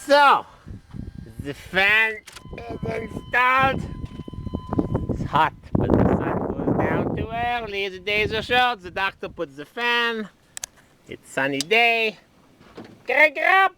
So, the fan is installed. It's hot, but the sun goes down too early. The days are short. The doctor puts the fan. It's sunny day. Crank it up!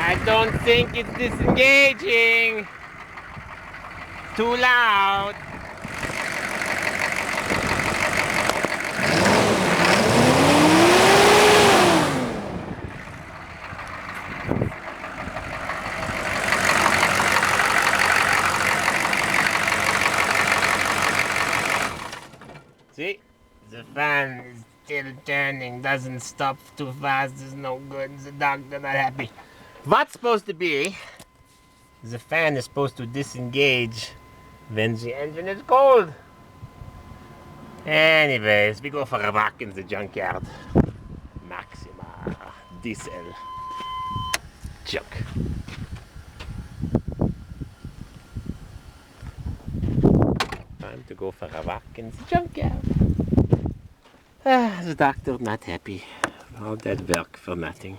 I don't think it's disengaging. Too loud. See? The fan is still turning, doesn't stop too fast, it's no good, the doctor not happy. What's supposed to be, the fan is supposed to disengage when the engine is cold. Anyways, we go for a walk in the junkyard. Maxima diesel junk. Time to go for a walk in the junkyard. The doctor not happy. All that work for nothing.